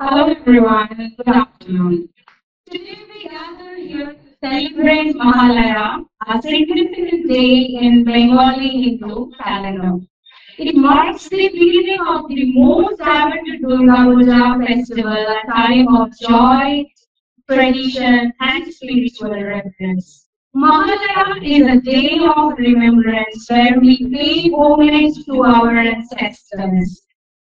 Hello everyone, good afternoon. Today we gather here to celebrate Mahalaya, a significant day in Bengali Hindu calendar. It marks the beginning of the most awaited Durga Puja festival, a time of joy, tradition, and spiritual reverence. Mahalaya is a day of remembrance where we pay homage to our ancestors.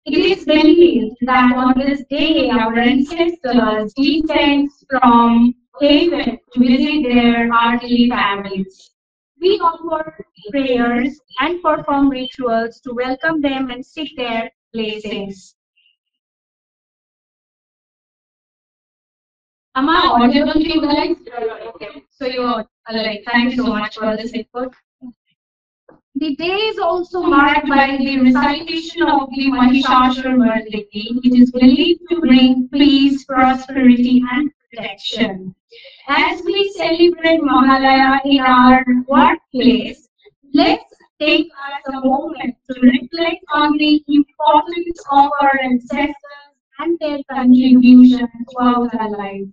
It is believed that on this day our ancestors descend from heaven to visit their earthly families. We offer prayers and perform rituals to welcome them and seek their blessings. Am I audible to you guys? Okay. So you are like, thank you so much for this input. The day is also marked by the recitation of the Mahishasura-mardini, which is believed to bring peace, prosperity, and protection. As we celebrate Mahalaya in our workplace, let's take us a moment to reflect on the importance of our ancestors and their contribution throughout our lives.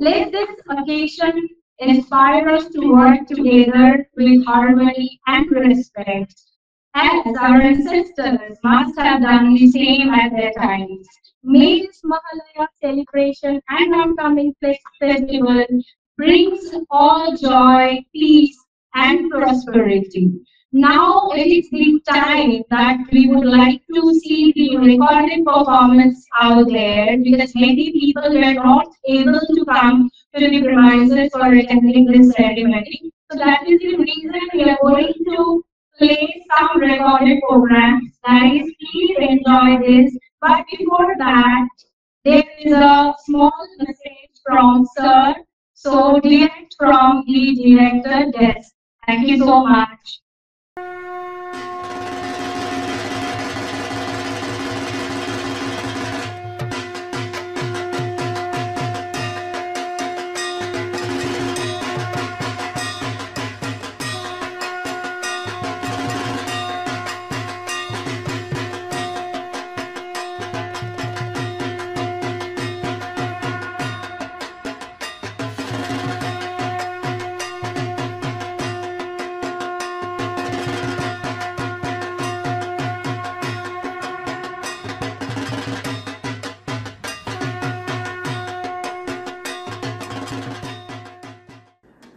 Let this occasion inspire us to work together with harmony and respect, as our ancestors must have done the same at their times. May this Mahalaya celebration and upcoming festival brings all joy, peace, and prosperity. Now it is the time that we would like to see the recorded performance out there because many people were not able to come to the premises for attending this ceremony. So that is the reason we are going to play some recorded programs. Guys, please enjoy this. But before that, there is a small message from Sir. So direct from the director desk. Thank you so much.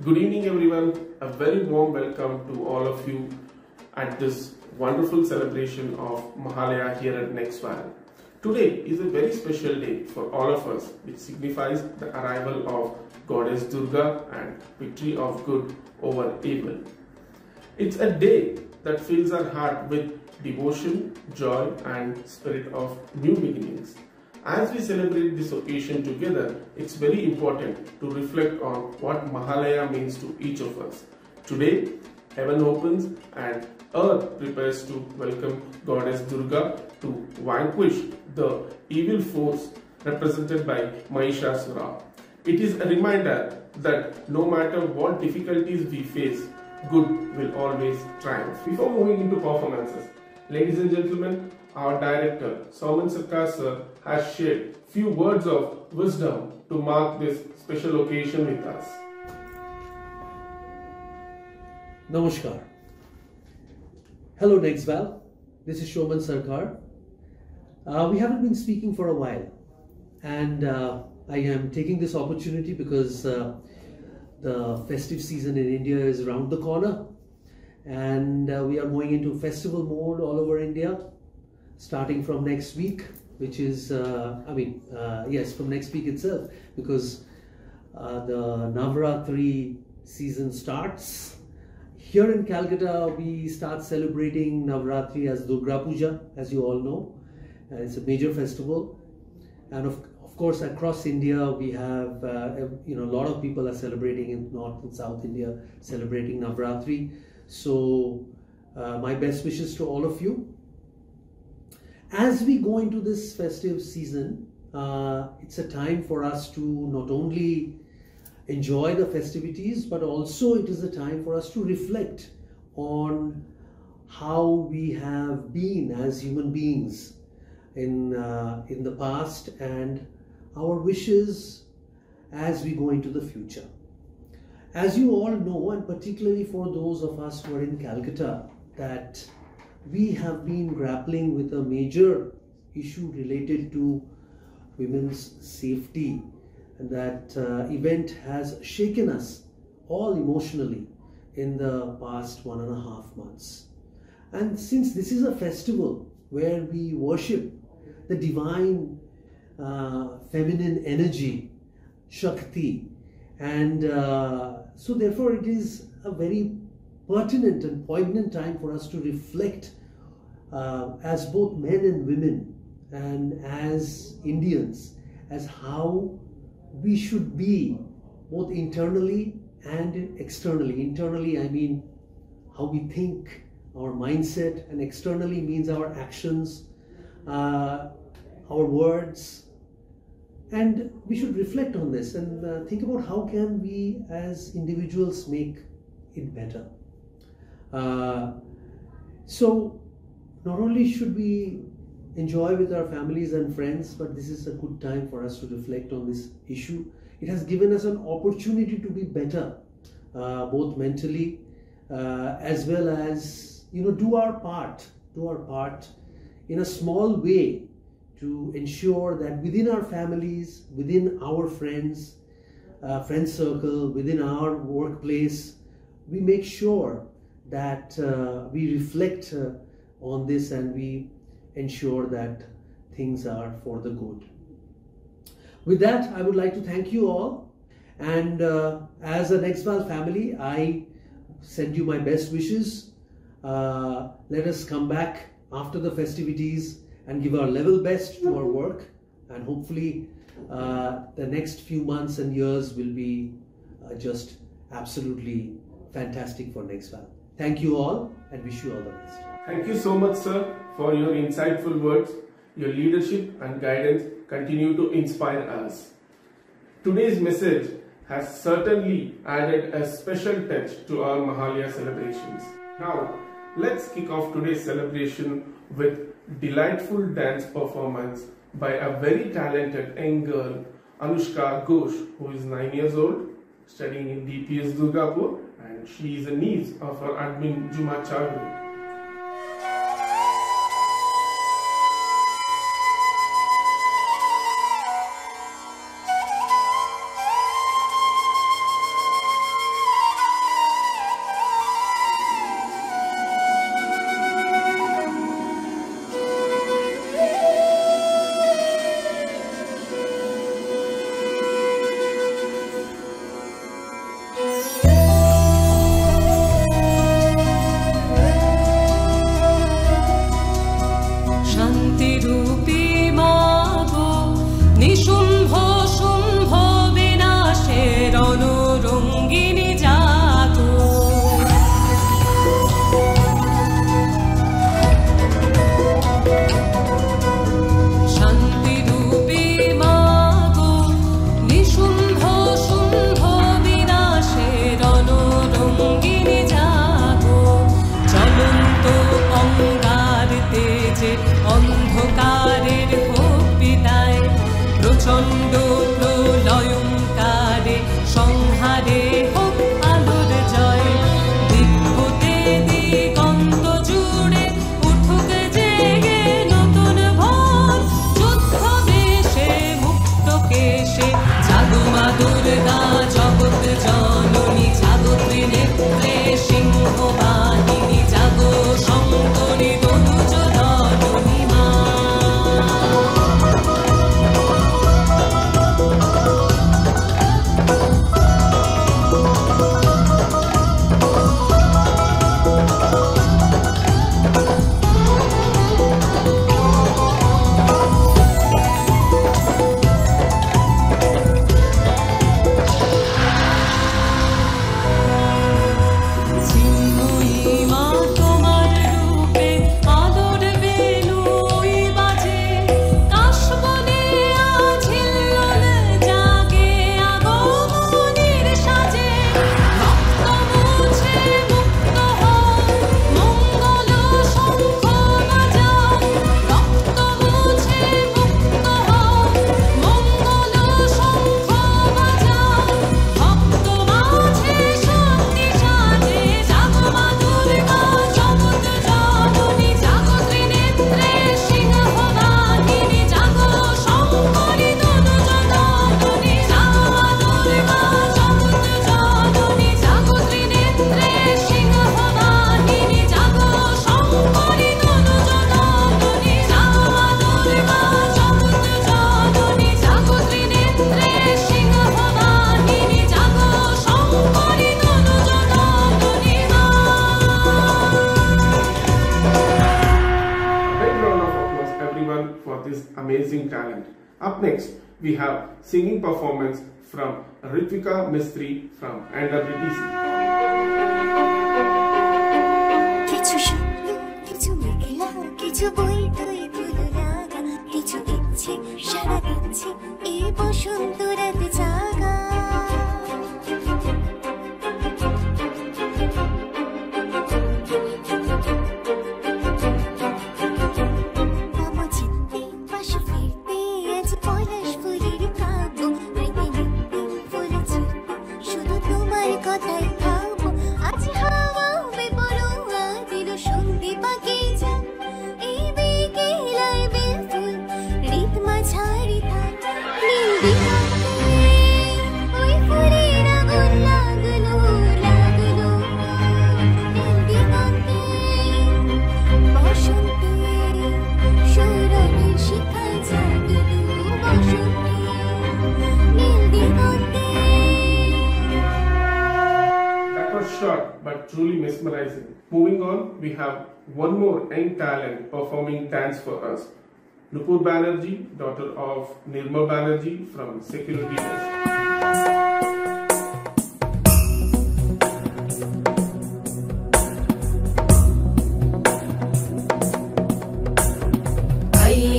Good evening everyone, a very warm welcome to all of you at this wonderful celebration of Mahalaya here at Nextval. Today is a very special day for all of us, which signifies the arrival of Goddess Durga and victory of good over evil. It's a day that fills our heart with devotion, joy and spirit of new beginnings. As we celebrate this occasion together, it's very important to reflect on what Mahalaya means to each of us. Today, heaven opens and earth prepares to welcome Goddess Durga to vanquish the evil force represented by Mahishasura. It is a reminder that no matter what difficulties we face, good will always triumph. Before moving into performances, ladies and gentlemen, our director, Sauman Sarkar sir, has shared few words of wisdom to mark this special occasion with us. Namaskar. Hello Nextval, this is Sauman Sarkar. We haven't been speaking for a while, and I am taking this opportunity because the festive season in India is around the corner, and we are going into festival mode all over India, starting from next week, which is, yes, from next week itself, because the Navratri season starts. Here in Calcutta, we start celebrating Navratri as Durga Puja, as you all know. It's a major festival, and of course across India we have a lot of people are celebrating in North and South India, celebrating Navratri. So my best wishes to all of you. As we go into this festive season, it's a time for us to not only enjoy the festivities, but also it is a time for us to reflect on how we have been as human beings in the past and our wishes as we go into the future. As you all know, and particularly for those of us who are in Calcutta, that we have been grappling with a major issue related to women's safety, and that event has shaken us all emotionally in the past 1.5 months. And since this is a festival where we worship the divine feminine energy, Shakti, and so therefore it is a very pertinent and poignant time for us to reflect as both men and women and as Indians, as how we should be both internally and externally. Internally, I mean how we think, our mindset, and externally means our actions, our words. And we should reflect on this and think about how can we as individuals make it better. So not only should we enjoy with our families and friends, but this is a good time for us to reflect on this issue. It has given us an opportunity to be better, both mentally as well as, do our part in a small way to ensure that within our families, within our friends, friend circle, within our workplace, we make sure that we reflect on this and we ensure that things are for the good. With that, I would like to thank you all, and as a NextVal family, I send you my best wishes. Let us come back after the festivities and give our level best to our work, and hopefully the next few months and years will be just absolutely fantastic for NextVal. Thank you all and wish you all the best. Thank you so much, sir, for your insightful words. Your leadership and guidance continue to inspire us. Today's message has certainly added a special touch to our Mahalaya celebrations. Now, let's kick off today's celebration with delightful dance performance by a very talented young girl, Anushka Ghosh, who is 9 years old, studying in DPS Durgapur, and she is a niece of her admin Juma Chowdhury. Up next, we have singing performance from Ritvika Mistry from NWTC. সারা দিচ্ছে এই বসন্ত রাত জাগা আমার চিত্তে পাশে ফিরতে আজ পলাশ ফুলের কাব্য রীতি নিত্যে ফুলে চিরতে শুধু তোমার কথাই ভাবো আজ হাওয়া বেপরো দিল সন্ধে পাখি যা এই বিকেলায় বেফুল রিতমা ছাড়ি থাক নীল দিগন্তে ওই ফুলের আগুন লাগলো লাগলো নীল দিগন্তে বসন্তে সৌরভের শিখা জাগলো বসন্তে নীল দিগন্তে That was short but truly mesmerizing. Moving on, we have one more young talent performing dance for us. Nupur Banerjee, daughter of Nirmal Banerjee from Security Desk.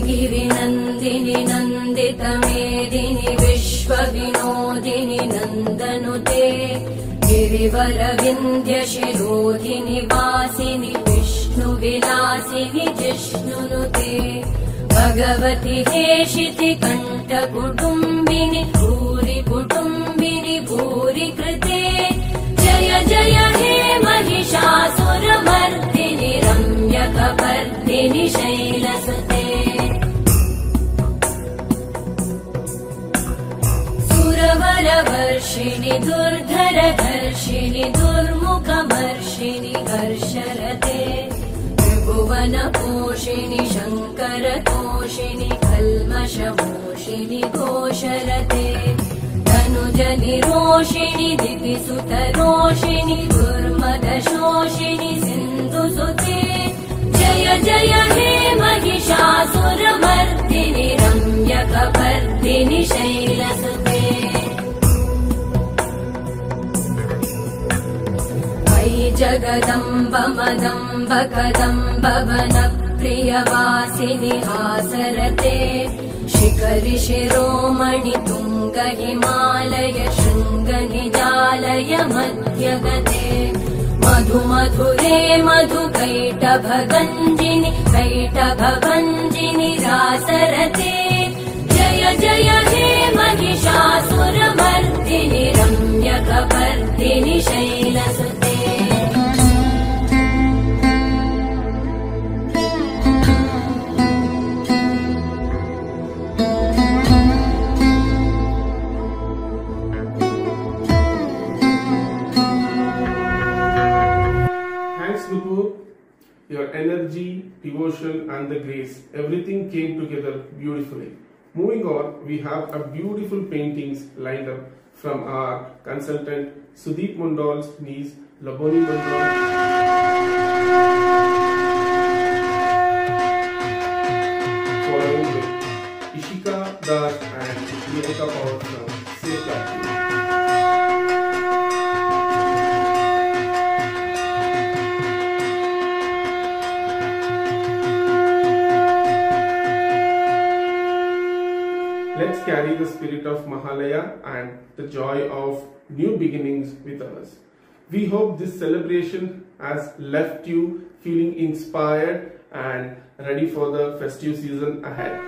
गिरिनन्दिनि नन्दितमेदिनि विश्वविनोदिनि नन्दनुते गिरिवरविन्द्यशिरोधिनि वासिनि विष्णुविलासिनि जिष्णुनुते भगवति हेशिति कण्ठकुटुम्बिनि भूरि कुटुम्बिनि भूरि कृते जय जय हे महिषासुरमर्दिनि रम्यकपर्दिनि शैलसुते सुरवरवर्षिणि दुर्धरधर्षिणि दुर्मुखमर्षिणि हर्षरते त्रिभुवनपोषिणि शङ्करतोषिणि कल्मषमोषिणि घोषरते धनुजनिरोषिणि दिविसुतरोषिणि दुर्मदशोषिणि सिन्धुसुते जय जय हे महिषासुरमर्दिनि रम्यकपर्दिनि शैलसुते अयि जगदम्ब मदम्ब कदम्ब वनप्रियवासिनि हासरते शिखरि शिरोमणि तुङ्ग हिमालय शृङ्ग निजालय मध्यगते मधु मधुरे मधु कैटभगञ्जिनि कैटभभञ्जिनि रासरते जय जय हे Mahishasuramardini रम्यकपर्दिनि शैलसुते Thanks, Nupur. Your energy, devotion, and the grace, everything came together beautifully. Moving on, we have a beautiful paintings lined up from our consultant Sudeep Mondal's niece, Laboni Mondal. Following with Ishika Das and Priyanka Power from Safe Life. Let's carry the spirit of Mahalaya and the joy of new beginnings with us. We hope this celebration has left you feeling inspired and ready for the festive season ahead.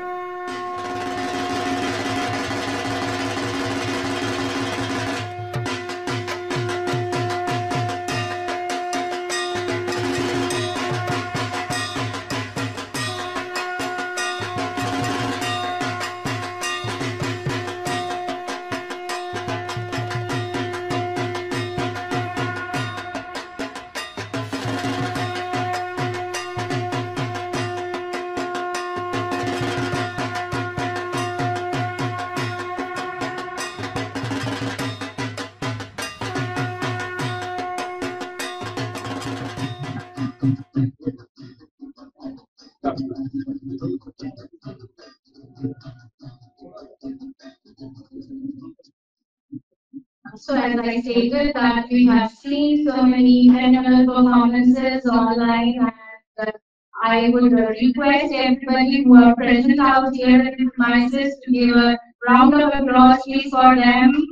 So as I stated that we have seen so many phenomenal performances online, and I would request everybody who are present out here at the premises to give a round of applause please for them.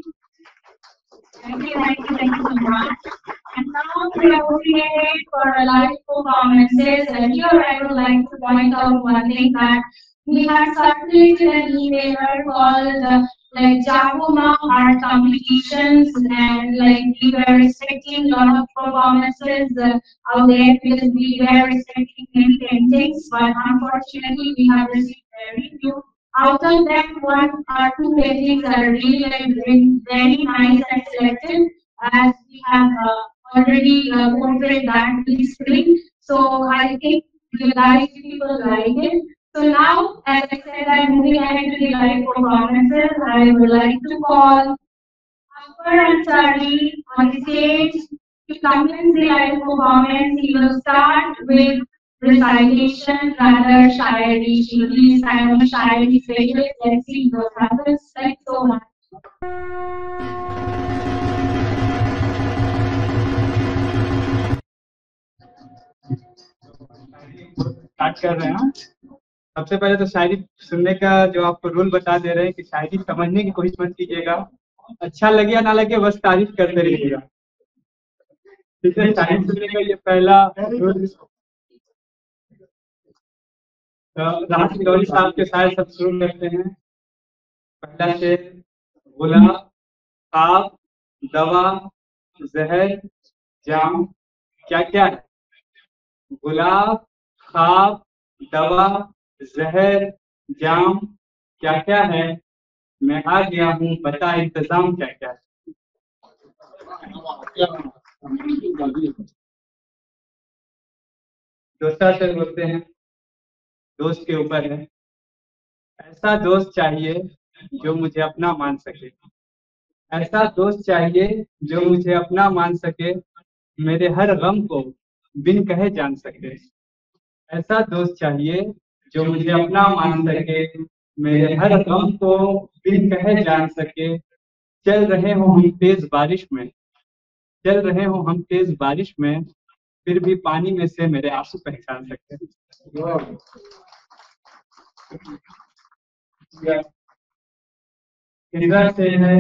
Thank you so much. And now we are moving ahead for a live performances. And here I would like to point out one thing, that we had circulated an email called like Jacoma art competitions, and like we were expecting a lot of performances out there, because we were expecting many paintings, but unfortunately we have received very few. Out of them, one or two paintings are really like very nice and selected, as we have already portrayed that to the screen. So I think the live people like it. So now, as I said, I'm moving ahead to the live performances. I would like to call Akbar Ansari on the stage to commence the live performance. He will start with recitation, rather Shayari. He is kind of a Shayari specialist. Let's see what happens. Thanks so much. Start कर रहे हैं। सबसे पहले तो शायरी सुनने का जो आपको रूल बता दे रहे हैं कि शायरी समझने की कोशिश मत कीजिएगा, अच्छा लगे या ना लगे बस तारीफ करते रहिएगा, ठीक है। शायरी सुनने का ये पहला रूल। राहत गौरी साहब के शायर सब शुरू करते हैं। पहला शेर, गुलाब खाब दवा जहर जाम क्या क्या है? गुलाब खाब दवा जहर जाम क्या क्या है? मैं आ गया हूँ बता इंतजाम क्या क्या है? दूसरा शेर बोलते हैं, दोस्त के ऊपर है। ऐसा दोस्त चाहिए जो मुझे अपना मान सके, ऐसा दोस्त चाहिए जो मुझे अपना मान सके, मेरे हर गम को बिन कहे जान सके। ऐसा दोस्त चाहिए जो मुझे अपना मान सके, मेरे हर गम को बिन कहे जान सके। चल रहे हो हम तेज बारिश में, चल रहे हो हम तेज बारिश में, फिर भी पानी में से मेरे आंसू पहचान सकते। तीसरा से है,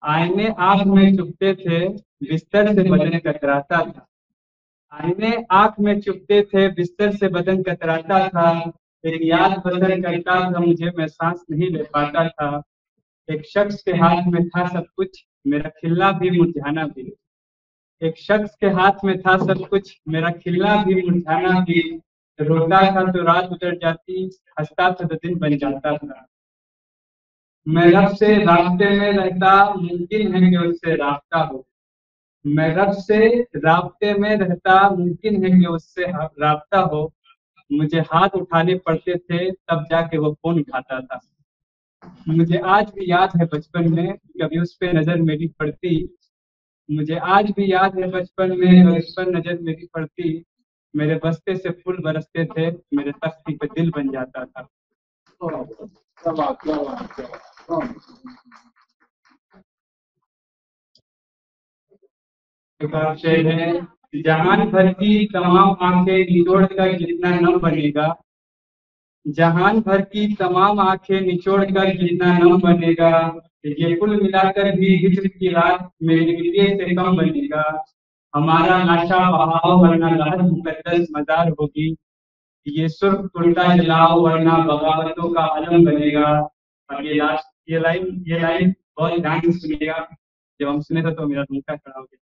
आईने आंख में चुभते थे बिस्तर से बदन कतराता था, आईने आंख में चुभते थे बिस्तर से बदन कतराता था। एक याद बदल करता था मुझे, मैं सांस नहीं ले पाता था। एक शख्स के हाथ में था सब कुछ, मेरा खिलना भी मुरझाना भी। एक शख्स के हाथ में था सब कुछ, मेरा खिलना भी मुरझाना भी। रोता था तो रात गुजर जाती, हंसता था तो दिन बन जाता था। मैं रब से रास्ते में रहता, मुमकिन है कि उससे रास्ता हो। मैं रब से रास्ते में रहता, मुमकिन है कि उससे रास्ता हो। मुझे हाथ उठाने पड़ते थे तब जाके वो फोन उठाता था। मुझे आज भी याद है बचपन में कभी उस पे नजर मेरी पड़ती, मुझे आज भी याद है बचपन में कभी उस पर नजर मेरी पड़ती। मेरे बस्ते से फूल बरसते थे, मेरे तख्ती पे दिल बन जाता था। शेर है, जहान भर की तमाम आंखें निचोड़ कर जितना नम बनेगा, जहान भर की तमाम आंखें निचोड़ कर जितना नम बनेगा, ये कुल मिलाकर भी हिज्र की रात मेरे लिए से कम बनेगा। हमारा लाशा बहाओ वरना लहद मुकद्दस मजार होगी, ये सुर्ख कुर्ता जलाओ वरना बगावतों का आलम बनेगा। और ये लाइन बहुत ध्यान से सुनिएगा, जब हम सुने थे तो मेरा मुंह खड़ा हो गया।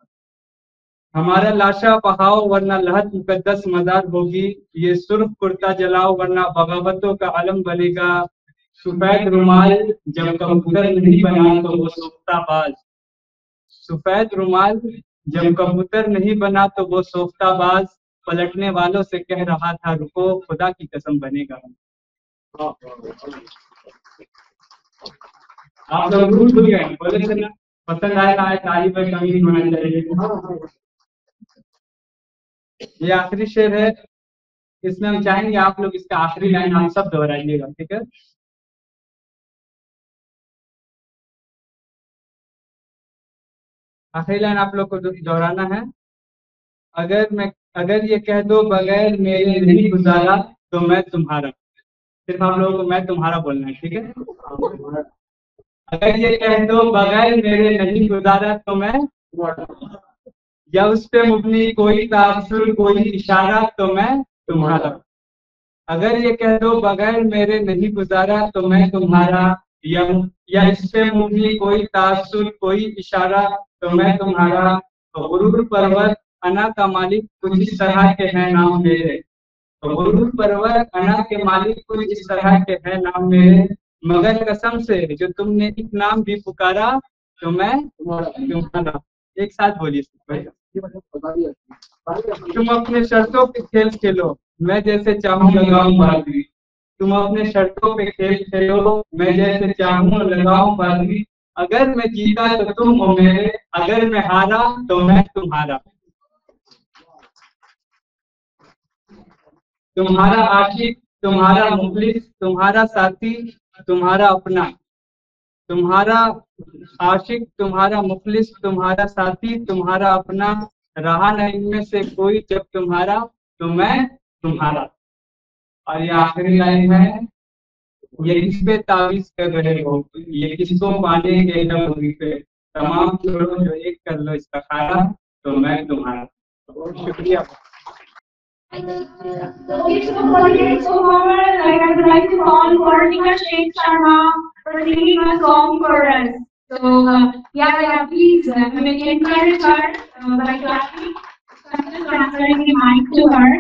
हमारा लाशा बहाओ वरना लहद मुकद्दस मजार होगी, ये सुर्ख कुर्ता जलाओ वरना बगावतों का आलम बनेगा। सफेद रुमाल जब कबूतर नहीं बना तो वो सोफ्ता बाज, सफेद रुमाल जब कबूतर नहीं बना तो वो सोफ्ता बाज। पलटने वालों से कह रहा था रुको खुदा की कसम बनेगा। आप लोग भूल गए, बोले थे ना पसंद आए ना आए ताली पर कमी नहीं होना चाहिए। ये आखिरी शेर है, इसमें हम चाहेंगे आप लोग इसका आखिरी लाइन आप सब दोहराइएगा, ठीक है। आखिरी लाइन आप लोग को दोहराना है। अगर ये कह दो बगैर मेरे नहीं गुजारा तो मैं तुम्हारा। सिर्फ आप लोगों को मैं तुम्हारा बोलना है, ठीक है। अगर ये कह दो बगैर मेरे नहीं गुजारा तो मैं, या उस पे मुबनी कोई तासुर कोई इशारा तो मैं तुम्हारा। अगर ये कह दो बगैर मेरे नहीं गुजारा तो मैं तुम्हारा, या इस पे मुबनी कोई तासुर कोई इशारा तो मैं तुम्हारा। तो गुरूर परवर अना का मालिक कुछ इस तरह के हैं नाम मेरे। तो गुरूर परवर अना के मालिक कुछ इस तरह के हैं नाम मेरे। मगर कसम से जो तुमने एक नाम भी पुकारा तो मैं तुम्हारा। एक साथ बोलिए। तुम अपने शर्तों पे खेल खेलो मैं जैसे चाहूं लगाऊं बाजी। तुम अपने शर्तों पे खेल खेलो मैं जैसे चाहूं लगाऊं बाजी। अगर मैं जीता तो तुम हो मेरे, अगर मैं हारा तो मैं तुम्हारा। तुम्हारा आशिक तुम्हारा मुखलिस तुम्हारा साथी तुम्हारा अपना। तुम्हारा आशिक तुम्हारा मुखलिस तुम्हारा साथी तुम्हारा अपना। रहा न इनमें से कोई जब तुम्हारा तो मैं तुम्हारा। और ये आखिरी लाइन है, ये किस पे तावीज कर रहे हो, ये किसको पाने के है वजीफे। तमाम छोड़ो जो एक कर लो इसका खाना तो मैं तुम्हारा। शुक्रिया। Okay, so like I would like to call Varnika Sheikh Sharma for singing a song for us. So yeah, please, we encourage her by clapping. So I'm just transferring the mic to her.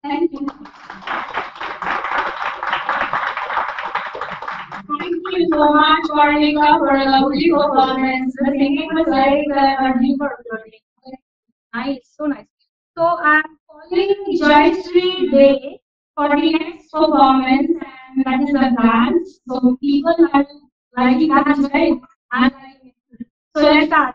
Thank you. Varnika for a lovely performance. The singing was like you were learning. Nice, so nice. So I'm calling Jayashree Day for the next performance, and that is a dance. So people are liking dance, right? I'm liking it. So let's start.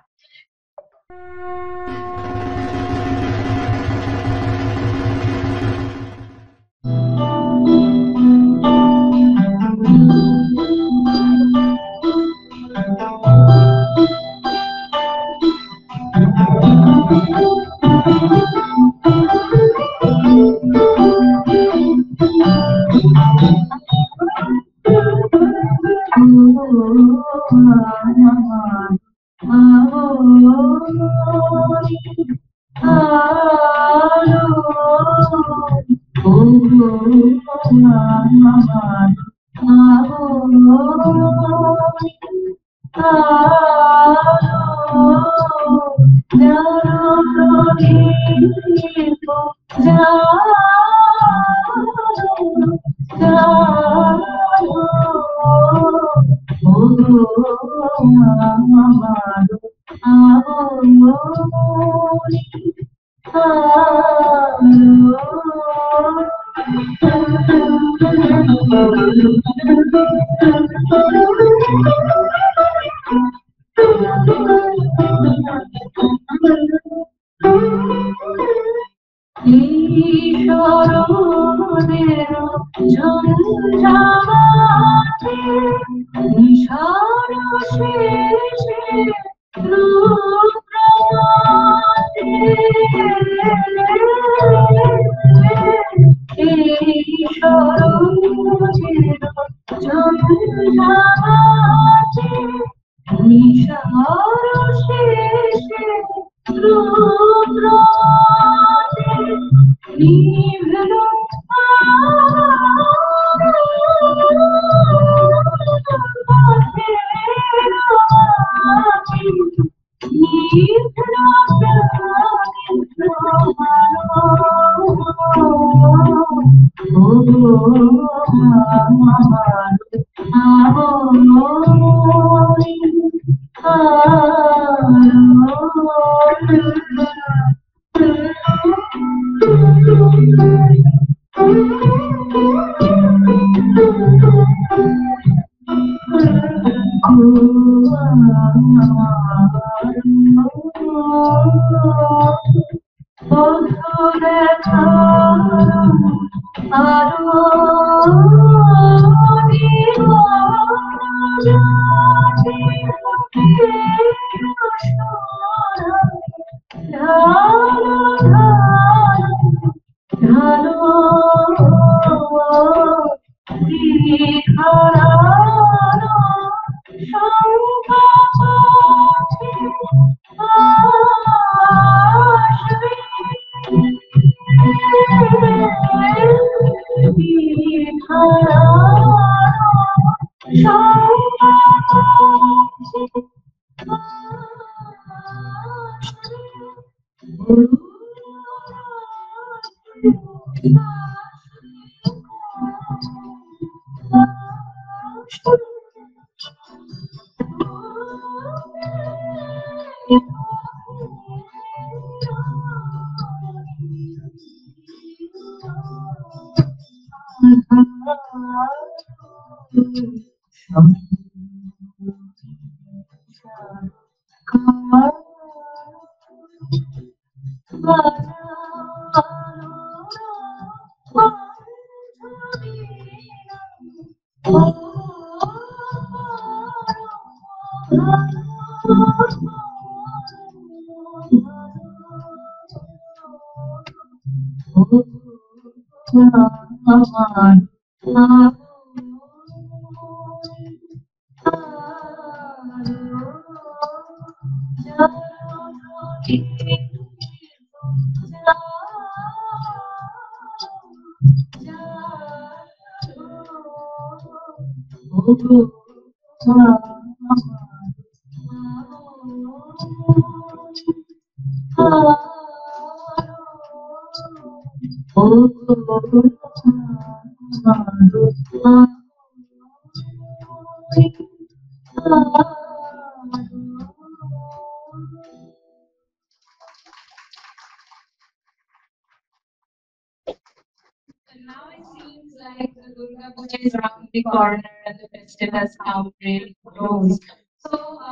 Now it seems like the Durga Puja is around the corner and the festival has come really close. So I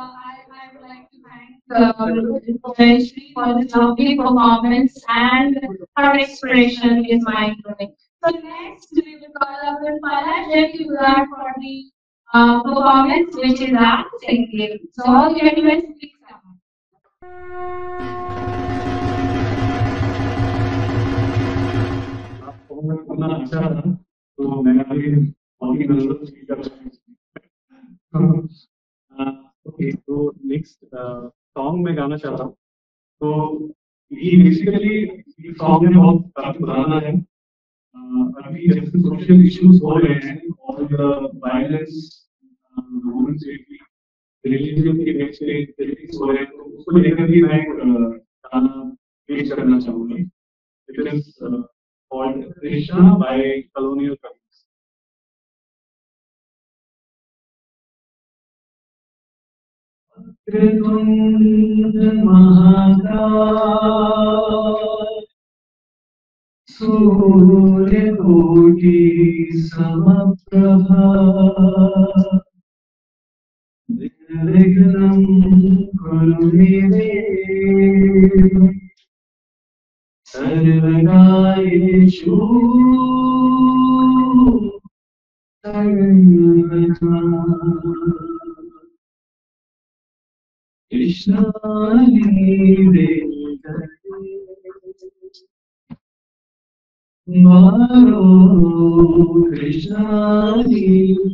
would like to thank Shri for this lovely performance, and her expression is mind blowing. So next we will call upon Pala to learn for the performance, which is our singing. So all gentlemen, please come. करना अच्छा था तो मैं अभी बहुत ही nervous feel कर रहा हूँ। ओके तो नेक्स्ट सॉन्ग मैं गाना चाह रहा हूँ। तो ये बेसिकली सॉन्ग है बहुत काफी पुराना है। अभी जैसे सोशल इश्यूज हो रहे हैं और वायलेंस वुमेन सेफ्टी रिलीजन के बेस पे एक्टिविटीज हो रहे हैं, तो उसको लेकर भी मैं गाना पेश करना चाहूंगा। It is called Krishna by Colonial Comics. Kritunda Mahakal Surya Koti Samaprabha Nirvignam Kurumeve Sarvagayeshu Sarvata Krishna Live Maro Krishna Live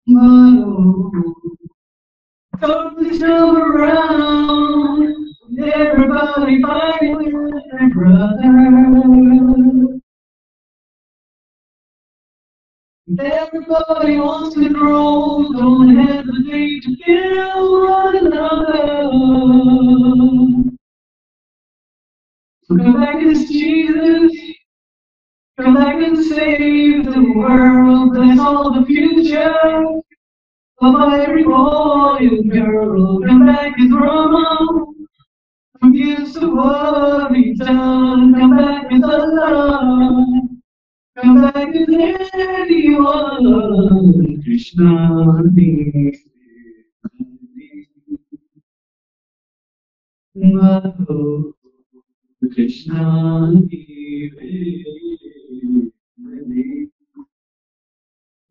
Maro Don't jump around, everybody fighting with their brother. Everybody wants control, don't hesitate to kill one another. So come back and Jesus, come back and save the world, that's all the future. Of every boy and girl, come back and Rama, forgive the what we've done, come back with the love, come back with anyone, Krishna needs Madho, Krishna needs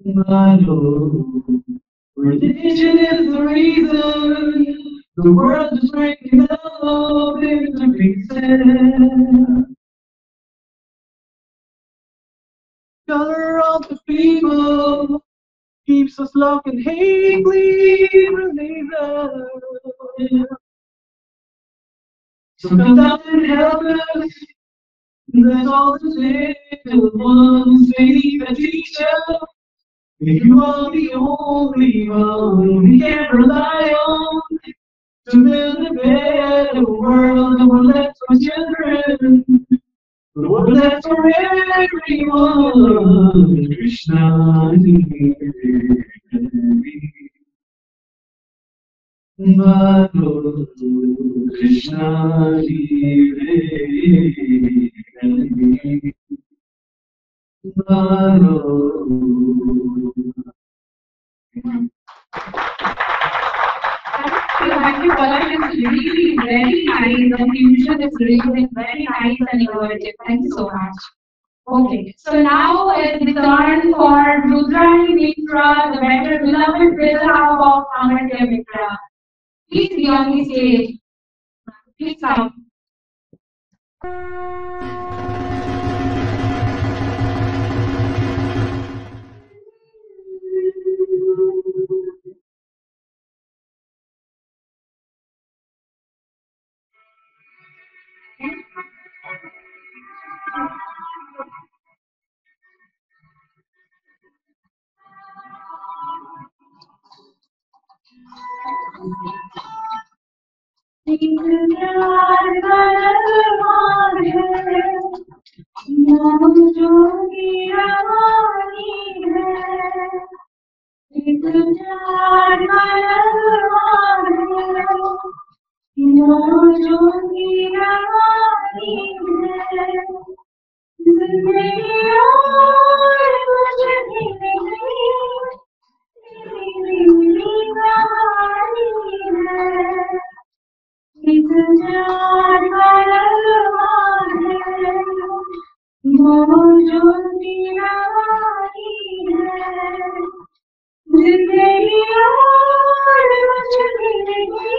Madho. Religion is the reason the world is breaking up into pieces. Color of the people keeps us locked in hate, please release us. So come down and help us. That's all to say to the ones they need a teacher. You are the only one we can rely on to build a better world, the one that's for children, the one that's for everyone. Krishna Madho, Krishna Madho. Thank you, Paula. It's really very nice. The fusion is really very nice and innovative. Thank you so much. Okay, so now is the turn for Rudrani Mitra, the better beloved brother of Amartya Mitra. Please be on the stage. Please come. ज्योति आई है, जिंदगी और कुछ भी नहीं,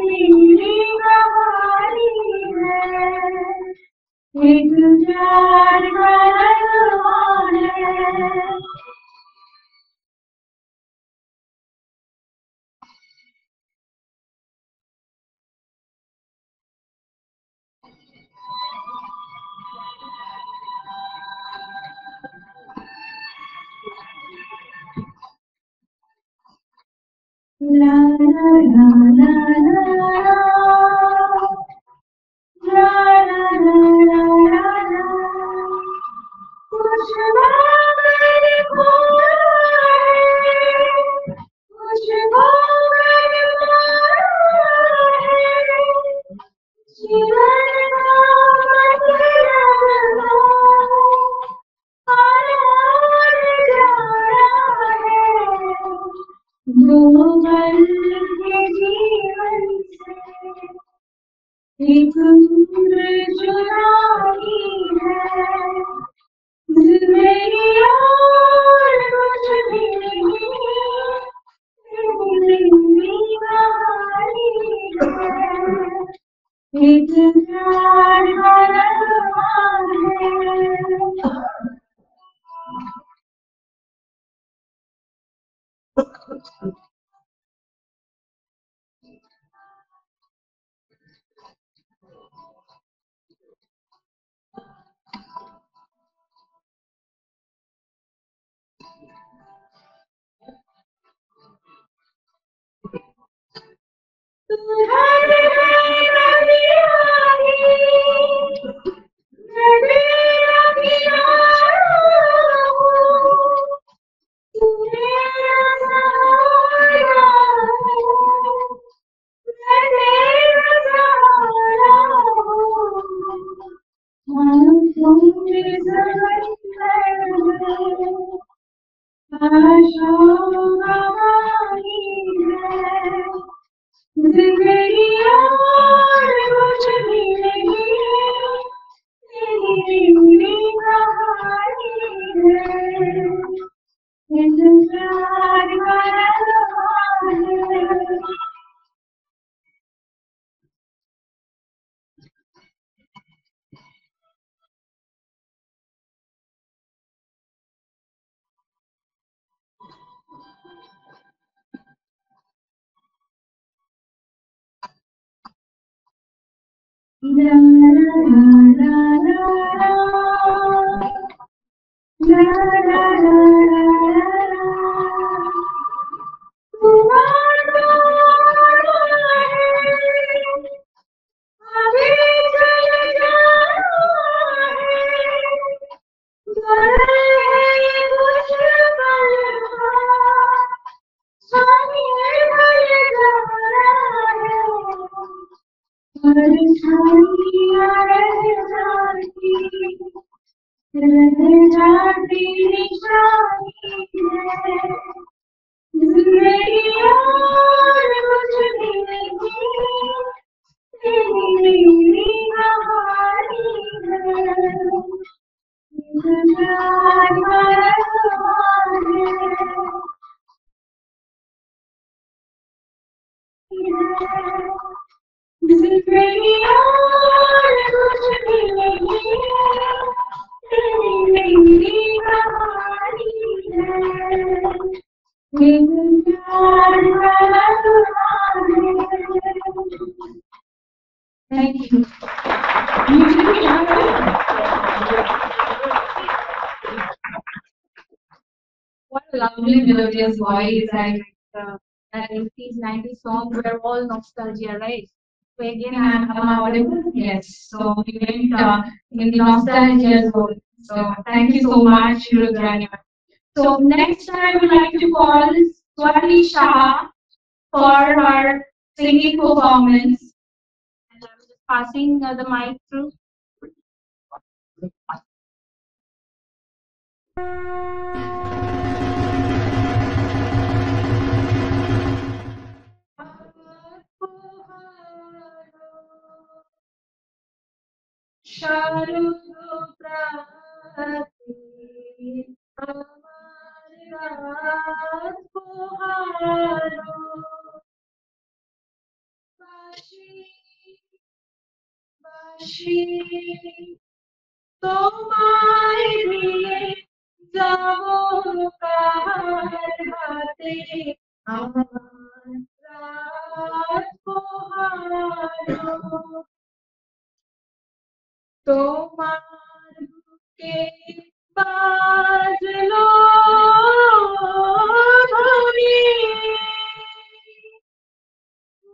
मेरी कहानी है, एक प्यार का अरमान है। La la la la la la la la la la, कुछ बात खोया है, कुछ बात है, जीवन का मतलब आराम जाना है, दो पल के जीवन से एक उम्र चुरानी है, जिंदगी और कुछ भी नहीं, मेरी कहानी है, एक प्यार का अरमान है। जिंदगी और कुछ भी नहीं, मेरी कहानी है, इंतजार का अरमान है। La la la la la la la la, तुम्हारा है, अभी चल जाना है, गए कुछ पल सामने भर जाना है, परछाइयाँ रह जाती निशानी है, जिंदगी और कुछ भी नहीं, मेरी कहानी है, इंतजार का अरमान है, जिंदगी और कुछ भी नहीं, मेरी कहानी है, इंतजार का अरमान है। Thank you. What a lovely melodious voice, and that 80s, 90s songs were all nostalgia, right? So again, I'm audible. Yes. So we went in the nostalgia zone. So thank you so much, Rudrani. So next time I would like to call Swati Shah for her singing performance. And I'm just passing the mic through. Sharu रात पोहारो बाशी बाशी তোমায় দিয়ে যাবো কার হাতে আমার রাত পোহারো তোমার বুকে বাজলো ধ্বনি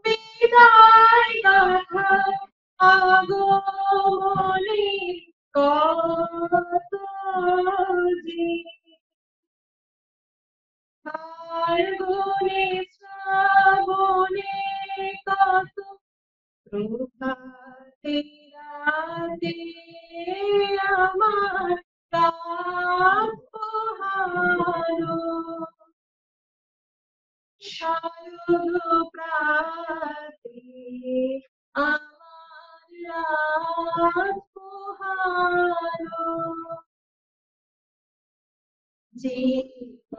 বিদায় গাথা আগমনী কত যে ফাল্গুনে শ্রাবণে কত প্রভাতে রাতে আমার রাত পোহালো শারদ প্রাতে আমার রাত পোহালো যে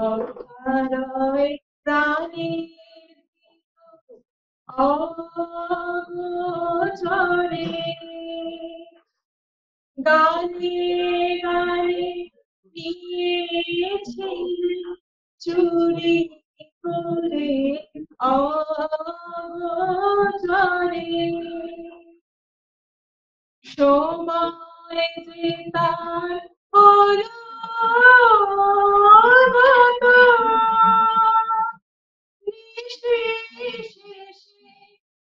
অকারয় প্রাণের অগোচরে গানে গানে নিয়েছি চুরি করে অগোচরে সময় যে তার অনুগত নিঃশেষে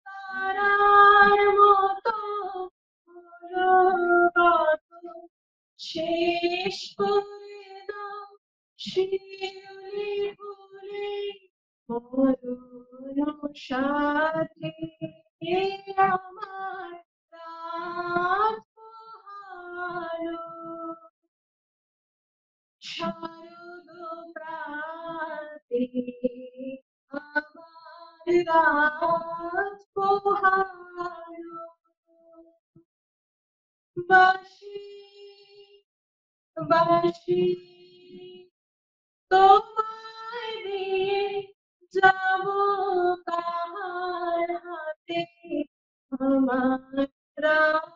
তারার মতো অনুগত শেষ করে দাও শিউলি ফুলে মরণ সাথে আমার রাত পোহালো শারদ প্রাতে আমার রাত পোহালো বাঁশি বাঁশি তোমায় দিয়ে যাবো কার হাতে আমার রাত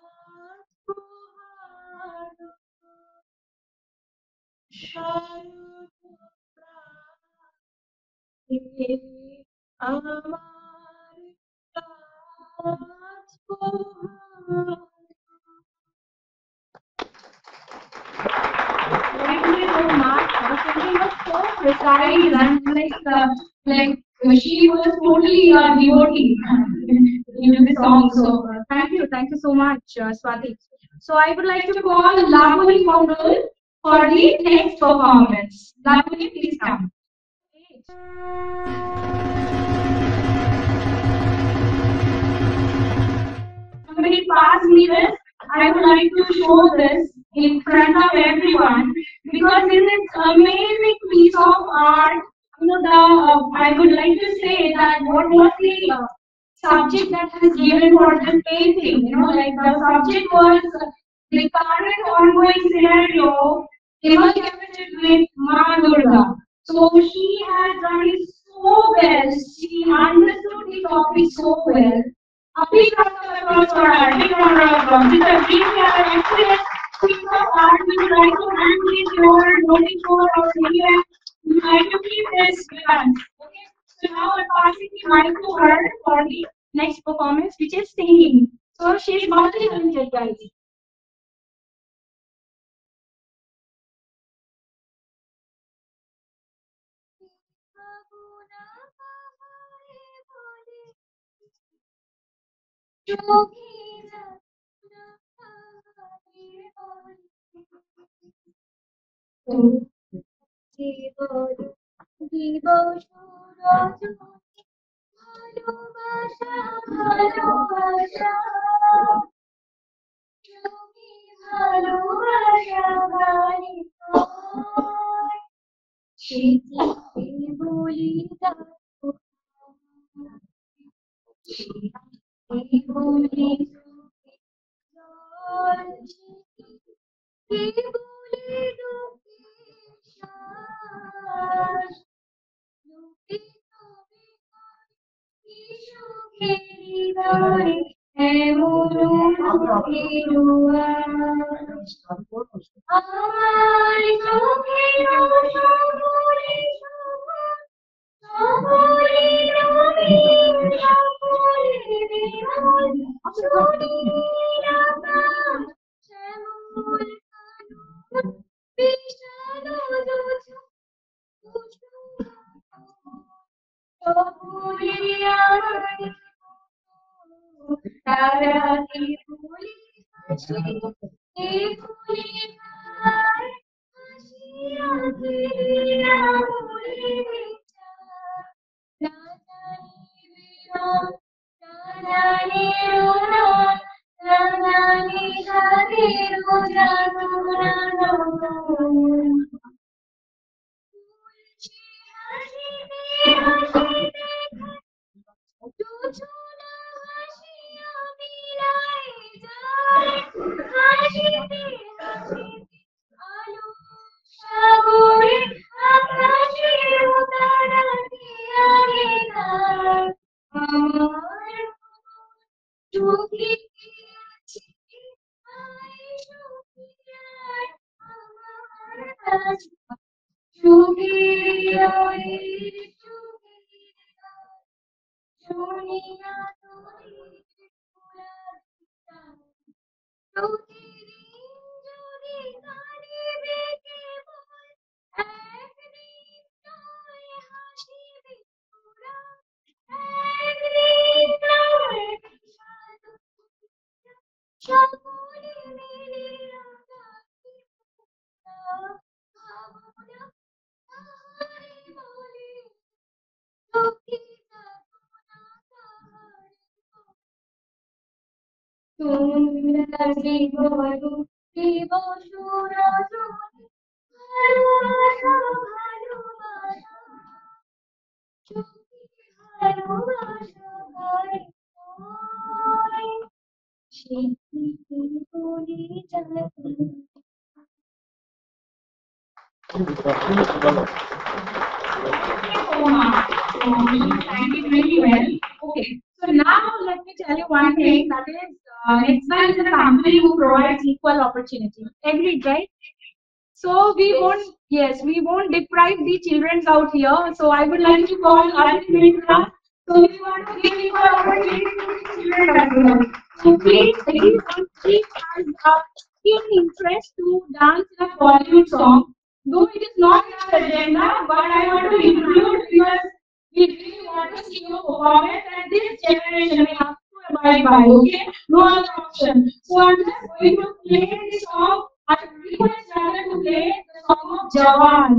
পোহালো শারদ প্রাতে আমার রাত পোহালো। Thank you so much. Her singing was so precise and she was totally a devotee in the song. So thank you so much, Swati. So I would like to call Lavani Pongal for the next performance. Lavani, please come. Somebody pass me this. I would like to show this in front of everyone because in this amazing piece of art, I would like to say that what was the subject that was given for this painting? The subject was the current ongoing scenario emerged with Ma Durga. So she has done it so well. She understood the topic so well. A big round of applause for her. Big round of applause. It's a really excellent piece of art. We would like to hand this your notice board or anywhere. We would like to keep this with us. Okay. So now I'm passing the mic to her for the next performance, which is singing. So she's multi-talented, guys. সুখেরি ধরে এমন সুখেরুয়া আমার চোখের সকলে সকলে রঙিন সকলে বিমল সুনীল আকাশ শ্যামল কানন বিশাল যোজন সকলে আমার তারাকে ফুলে হাসি এ ফুলে গায় হাসিয়া ফিরিয়া বলে না জানি বিরহ না জানি রোদন না জানি সাধের যাতনা ফুলছি হাসিতে হাসিতে জোছনা হাসিয়া বিলাই যায় হাসিতে হাসিতে আলো সাগরে আকাশের তারা দিয়া গেলায় আমার সুখী আছি আয় সুখী আয় আমার কাছে সুখী আয় সুখী শুনিয়া তোরে পুরাণিতা প্রতিদিন যদি কাঁদিবে কেবল একদিন নয় হাসিবে তোরা একদিন নয় বিষাদ সকলে মিলিয়া গাহিব ভাবনা তাহারে বলে সখী তোমরা জীবন জীব সুরজনী ভালোবাসা ভালোবাসা সখী ভালোবাসা হয় সে কি বলে যাবে Thank you very well. Okay, so now let me tell you one thing, that is, Nextval is a company who provides equal opportunity. Agreed, right? So we won't deprive the children out here. So I would like to call Arvind Mitra. So we want to give equal opportunity to the children as well. So please, everyone, please has a keen interest to dance in a Bollywood song. Though it is not in our agenda, but I want to include because we really want to see your performance, and this generation we have to abide by, okay? No other option. So I'm just going to play the song. I request Radha to play the song of Jawan.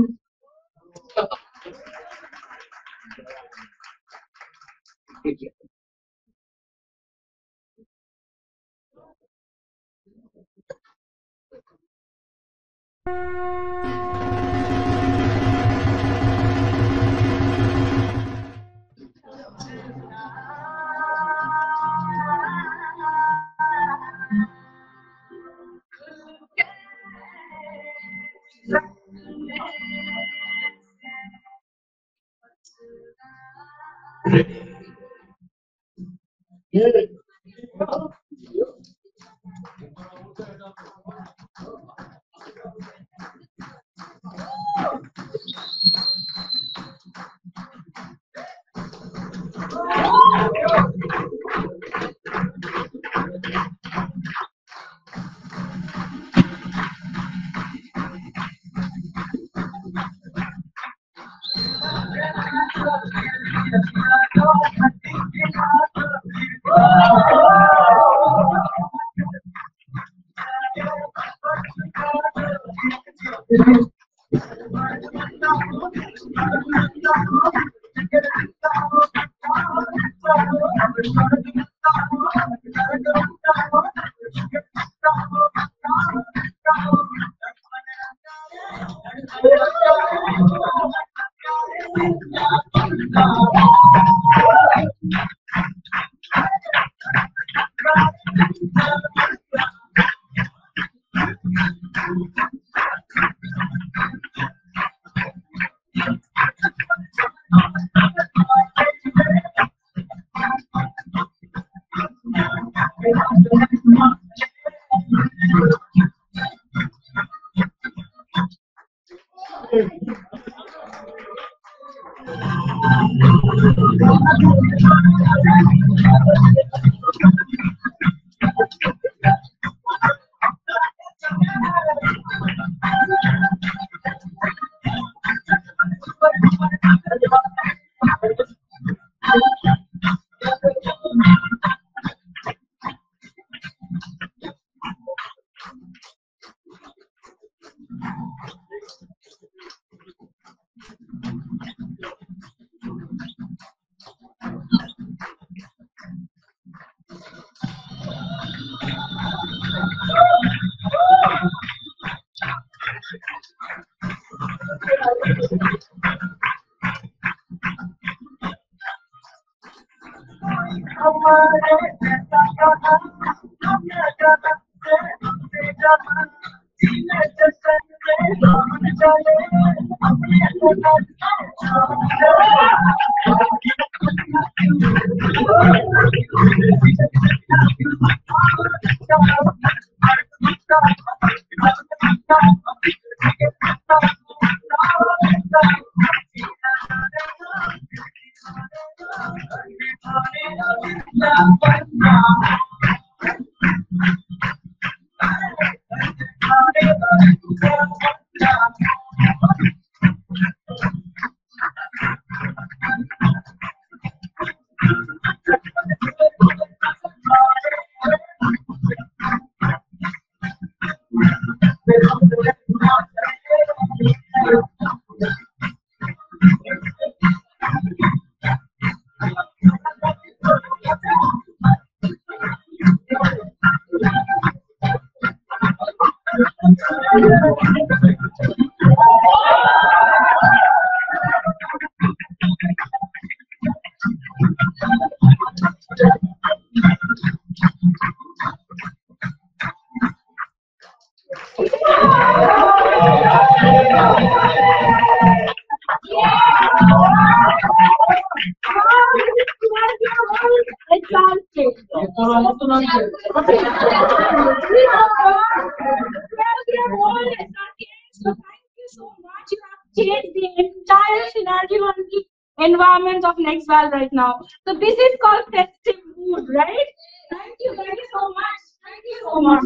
Change the entire scenario and the environment of Nextval right now. So this is called festive mood, right? Thank you so much. Thank you so much.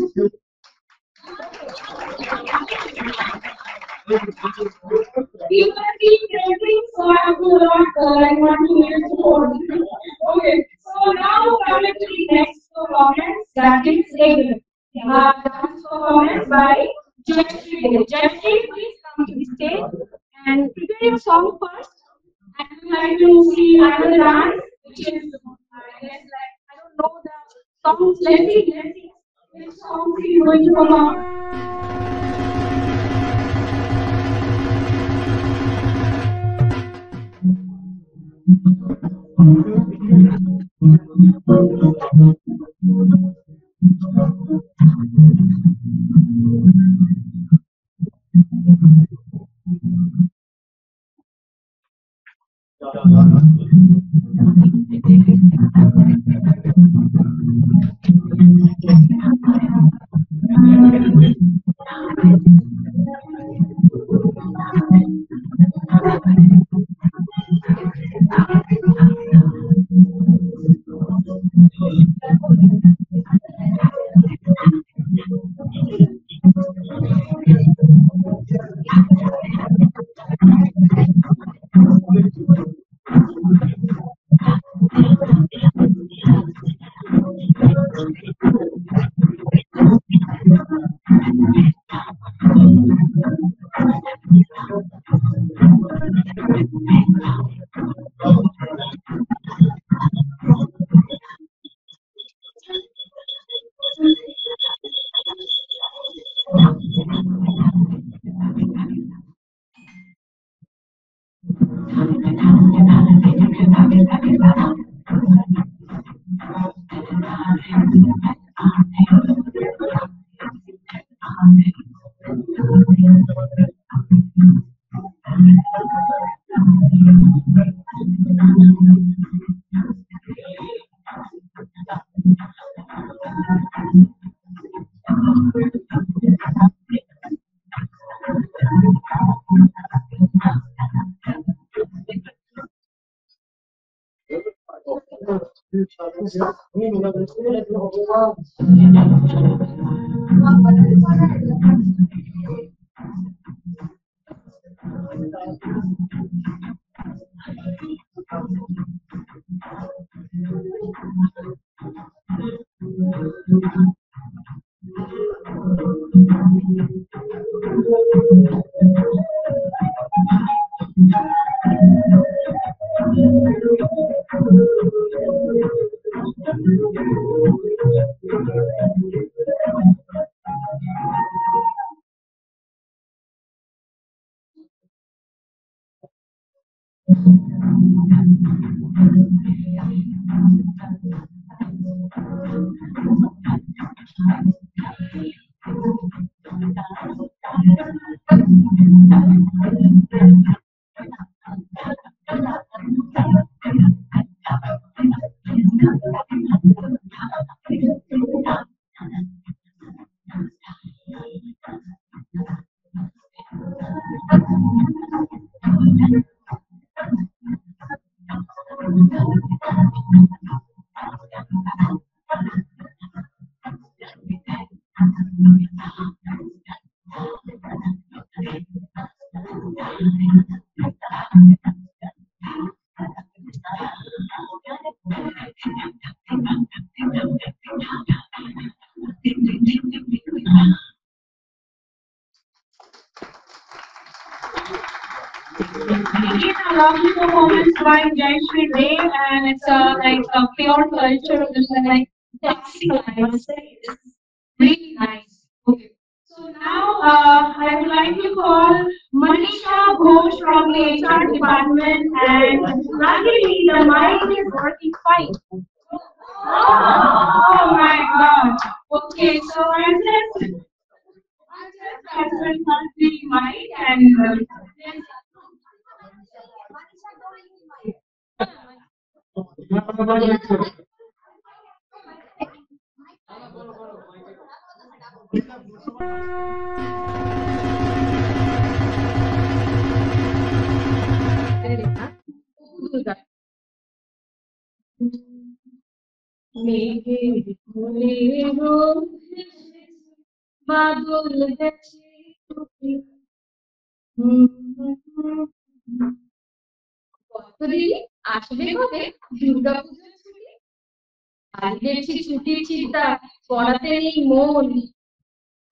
You have been everything, so I have to like 1 2 years old. Okay, so now coming to the next performance, that is a dance performance by Jeffrey. Jeffrey, please come to the stage and prepare your song first. I would like to see another dance, which is, I guess, like, I don't know the songs. Let's see which songs he's going to perform. It's a lovely performance by Jayashree Dev, and it's like a pure culture, like classical, I must say. It's really nice. Okay. So now I would like to call Manisha Ghosh from the HR department, and luckily the mic is working fine. Oh my God. Okay, so I'm just transferring the mic and আসবে কবে দুর্গা পূজার ছুটি আজ দেখছি ছুটির চিন্তা পড়াতে নেই মন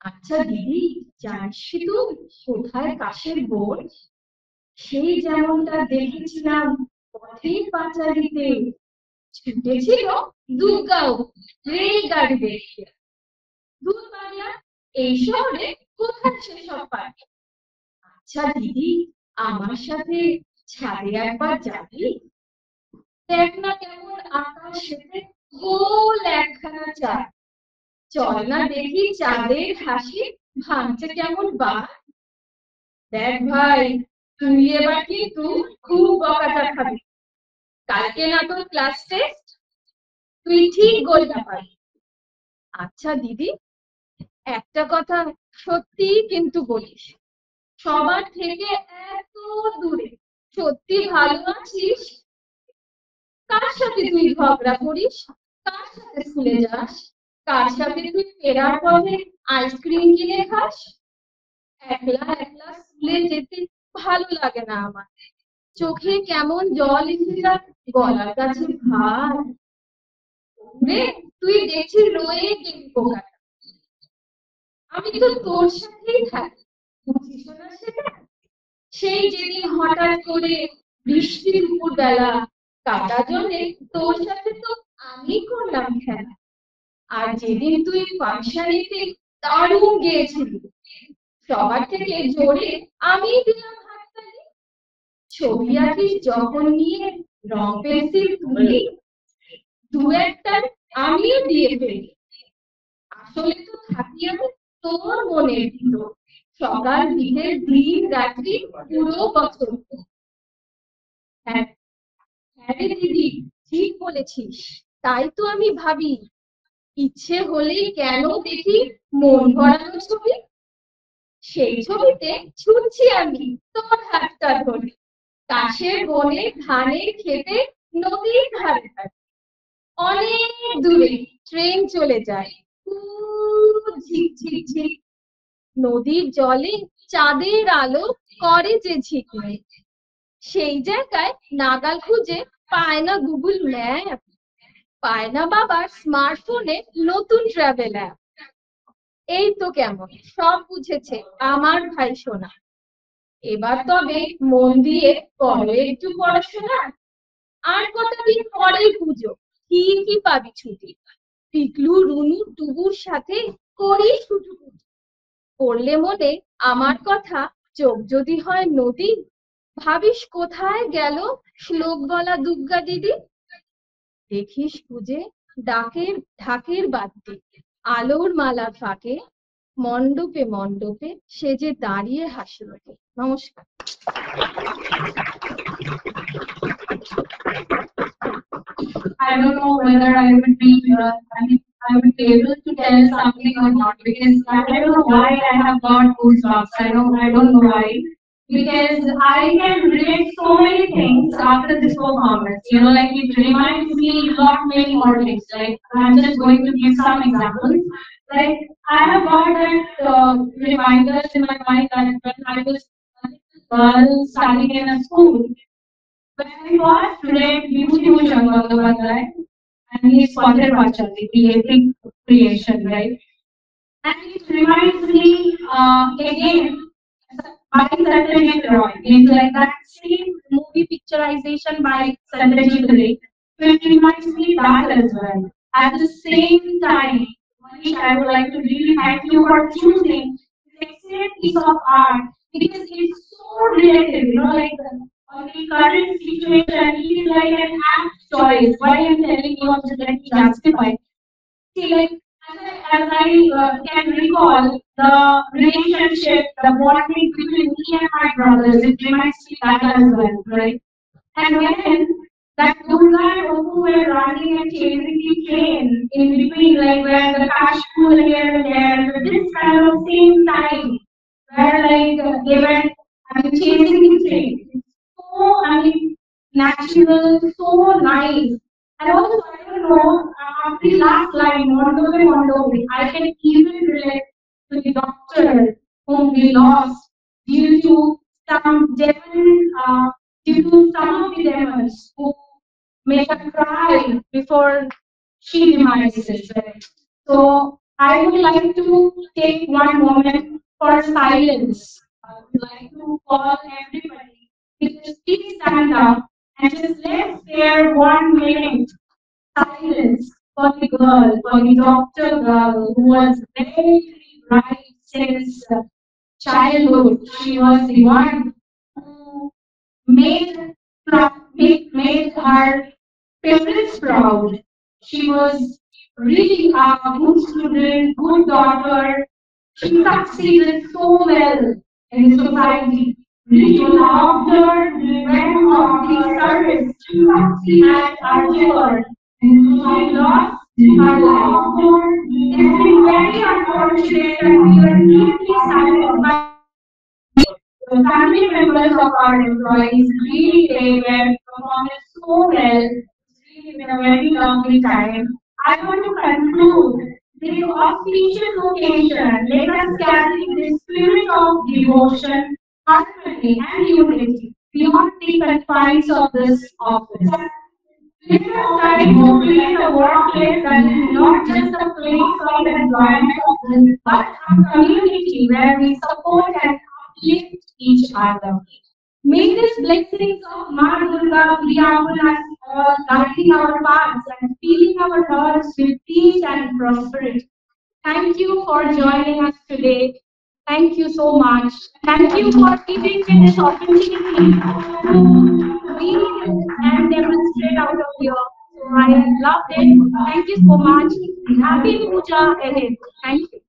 আচ্ছা দিদি জানিস তুই কোথায় কাশের বোন সেই যেমনটা দেখেছিলাম পথের পাঁচালিতে ছুটেছিল দুর্গাও রেলগাড়ি দেখে দূর বাংলা এই শহরে কোথায় সেসব পাখি আচ্ছা দিদি আমার সাথে ছাদে একবার যাবি দেখ না কেমন আকাশেতে গোল একখানা চাঁদ চল না দেখি চাঁদের হাসি ভাঙছে কেমন বা দেখ ভাই তুই এবার কিন্তু খুব বকাটা খাবি কালকে না তোর ক্লাস টেস্ট তুই ঠিক গোলটা পাবি আচ্ছা দিদি একটা কথা সত্যি কিন্তু বলিস সবার থেকে এত দূরে সত্যি ভালো আছিস কার সাথে তুই ঝগড়া করিস কার সাথে স্কুলে যাস কার সাথে তুই ফেরার পথে আইসক্রিম কিনে খাস একলা একলা স্কুলে যেতে ভালো লাগে না আমার চোখে কেমন জল এসে যায় গলার কাছে ভার রে তুই দেখছিস রয়ে গেলি পোকাটা আমি তো তোর সাথেই থাকি বুঝিস না সেটা সেই যেদিন হঠাৎ করে বৃষ্টির উপর বেলা কাটা জলে তোর সাথে তো আমি করলাম খেলা আর যেদিন তুই ফাংশনেতে দারুণ গেয়েছিলি সবার থেকে জোরে আমি দিলাম হাততালি ছবি আঁকিস যখন নিয়ে রং পেন্সিল তুলি দু একটা আমিও দিয়ে ফেলি আসলে তো থাকি আমি তোর মনের ভিতর সকাল বিকেল দিন রাত্রি পুরো বছর হ্যাঁ হ্যাঁ রে দিদি ঠিক বলেছিস তাই তো আমি ভাবি ইচ্ছে হলেই কেন দেখি মন ভরানো ছবি সেই ছবিতে ছুটছি আমি তোর হাতটা ধরে কাশের বনে ধানের খেতে নদীর ধারে ধারে অনেক দূরে ট্রেন চলে যায়, খুব ঝিকঝিক ঝিক। নদীর জলে চাঁদের আলো করে যে ঝিকমিক, সেই জায়গায় নাগাল খুঁজে পায় না গুগল ম্যাপ, পায় না বাবার স্মার্টফোনে নতুন ট্রাভেল অ্যাপ। এই তো কেমন সব বুঝেছে আমার ভাই সোনা, এবার তবে মন দিয়ে করো একটু পড়াশোনা। আর কটা দিন পরেই পুজো, ঠিকই পাবি ছুটি। টিকলু রুনু টুবুর সাথে করি ছুটু, পড়লে মনে আমার কথা, চোখ যদি হয় নদী, ভাবিস কোথায় গেল শ্লোক বলা দুর্গা দিদি। দেখিস খুঁজে ডাকের ঢাকের বাদ্যে, আলোর মালার ফাঁকে, মণ্ডপে মণ্ডপে সেজে দাঁড়িয়ে হাসি ওঠে। নমস্কার। I don't know whether I would be, I would be able to tell something or not, because I don't know why I have got goosebumps. I don't know why. Because I can relate so many things after this performance. Like it reminds me a lot many more things. Like I'm just going to give some examples. Like I have got that reminders in my mind that when I was a girl studying in a school, when we first read Vibhuti Bhushan Bandyopadhyay and his Pathir Pachali, the epic creation, right? And it reminds me again by Satyajit Roy. It's like that same movie picturization by Satyajit Ray. So it reminds me that as well. At the same time, Manish, I would like to really thank you for choosing this excellent piece of art, because it's so related, like on the current situation, it is like an apt choice. Why I'm telling you, I'm just let me justify. See, like as I can recall the relationship, the bonding between me and my brothers, it reminds me that as well, right? And when that Durga and Opu were running and chasing the train in between, like where the cash pool here and there, this kind of same time, where like they were, chasing the train. So, natural, so nice. And also, I don't know, after the last line, Mondovi, Mondovi, I can even relate to the doctor whom we lost due to some due to some of the demons who make her cry before she demises. Right? So, I would like to take one moment for silence. I would like to call everybody, because please stand up and just let's share 1 minute silence for the girl, for the doctor girl who was very bright since childhood. She was the one who made her parents proud. She was really a good student, good daughter. She succeeded so well in the society. We loved her, we went on the service. She succeeded at Arjun. And she lost her life. It's been very unfortunate that we were deeply saddened by the family members of our employees. Really, they were performing so well. It's really been a very lovely time. I want to conclude this auspicious occasion. Let us carry the spirit of devotion, harmony, and unity beyond the confines of this office. Let us try to create a workplace that is not just a place of enjoyment, but a community where we support and uplift each other. May these blessings of Ma Durga be upon us all, guiding our paths and filling our hearts with peace and prosperity. Thank you for joining us today. Thank you so much. Thank you for giving me this opportunity to read and demonstrate out of here. So I loved it. Thank you so much. Happy Puja ahead. Thank you.